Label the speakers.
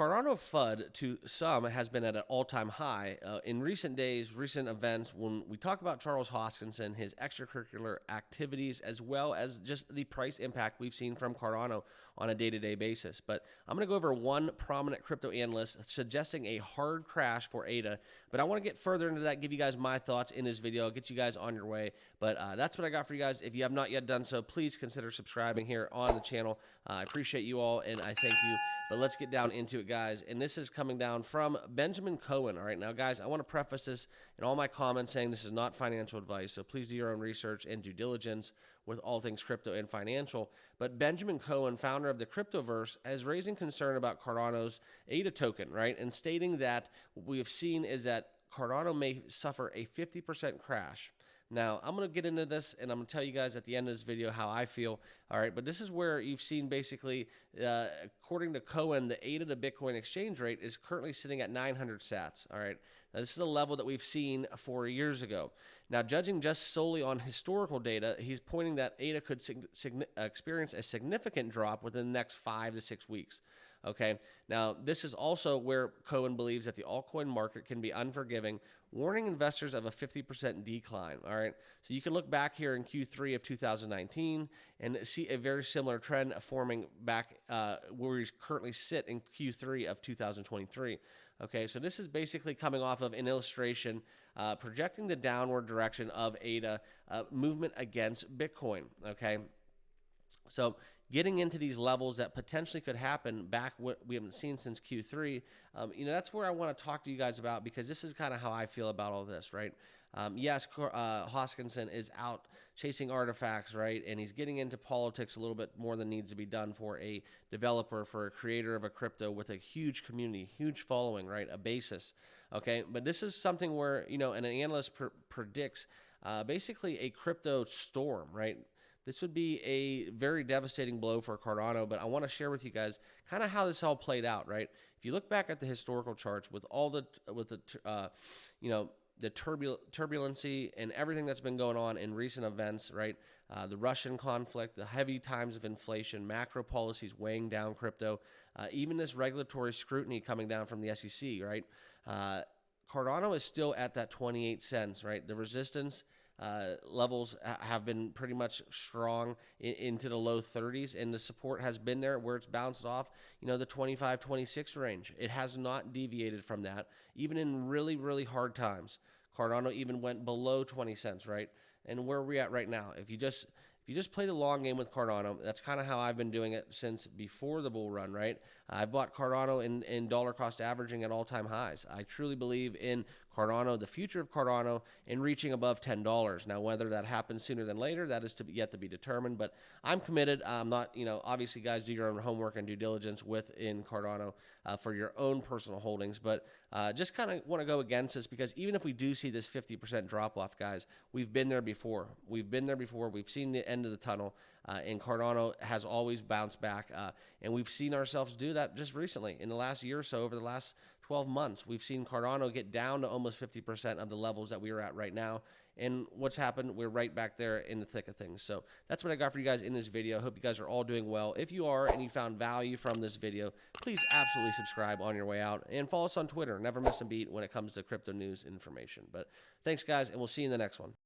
Speaker 1: Cardano FUD to some has been at an all-time high. In recent days, recent events, when we talk about Charles Hoskinson, his extracurricular activities, as well as just the price impact we've seen from Cardano on a day-to-day basis. But I'm going to go over one prominent crypto analyst suggesting a hard crash for ADA. But I want to get further into that, give you guys my thoughts in this video, get you guys on your way. But that's what I got for you guys. If you have not yet done so, please consider subscribing here on the channel. I appreciate you all, and I thank you. But let's get down into it, guys. And this is coming down from Benjamin Cohen. All right, now, guys, I want to preface this in all my comments saying this is not financial advice, so please do your own research and due diligence with all things crypto and financial. But Benjamin Cohen, founder of the Cryptoverse, is raising concern about Cardano's ADA token, right, and stating that what we have seen is that Cardano may suffer a 50% crash. Now, I'm going to get into this, and I'm going to tell you guys at the end of this video how I feel. All right, but this is where you've seen basically, according to Cohen, the ADA to Bitcoin exchange rate is currently sitting at 900 sats. All right, now this is a level that we've seen 4 years ago. Now, judging just solely on historical data, he's pointing that ADA could experience a significant drop within the next 5 to 6 weeks. Okay, now this is also where Cohen believes that the altcoin market can be unforgiving, warning investors of a 50% decline. All right, so you can look back here in Q3 of 2019 and see a very similar trend forming back where we currently sit in Q3 of 2023. Okay, so this is basically coming off of an illustration projecting the downward direction of ADA movement against Bitcoin. Okay, so getting into these levels that potentially could happen back what we haven't seen since Q3, that's where I want to talk to you guys about, because this is kind of how I feel about all this, right? Yes, Hoskinson is out chasing artifacts, right? And he's getting into politics a little bit more than needs to be done for a developer, for a creator of a crypto with a huge community, huge following, right? A basis, okay? But this is something where, an analyst predicts basically a crypto storm, right? This would be a very devastating blow for Cardano, but I want to share with you guys kind of how this all played out, right? If you look back at the historical charts with all the turbulency and everything that's been going on in recent events, right? The Russian conflict, the heavy times of inflation, macro policies weighing down crypto, even this regulatory scrutiny coming down from the SEC, right? Cardano is still at that 28 cents, right? The resistance levels have been pretty much strong into the low 30s, and the support has been there where it's bounced off, the 25, 26 range. It has not deviated from that, even in really, really hard times. Cardano even went below 20 cents, right? And where are we at right now? If you just play the long game with Cardano, that's kind of how I've been doing it since before the bull run, right? I bought Cardano in dollar cost averaging at all-time highs. I truly believe in Cardano, the future of Cardano, in reaching above $10. Now, whether that happens sooner than later, that is yet to be determined, but I'm committed. I'm not, obviously, guys, do your own homework and due diligence within Cardano for your own personal holdings, but just kind of want to go against this, because even if we do see this 50% drop-off, guys, we've been there before. We've been there before. We've seen the end of the tunnel, and Cardano has always bounced back, and we've seen ourselves do that just recently. In the last year or so, over the last 12 months, we've seen Cardano get down to almost 50% of the levels that we are at right now. And what's happened? We're right back there in the thick of things. So that's what I got for you guys in this video. I hope you guys are all doing well. If you are and you found value from this video, please absolutely subscribe on your way out, and follow us on Twitter. Never miss a beat when it comes to crypto news information. But thanks, guys, and we'll see you in the next one.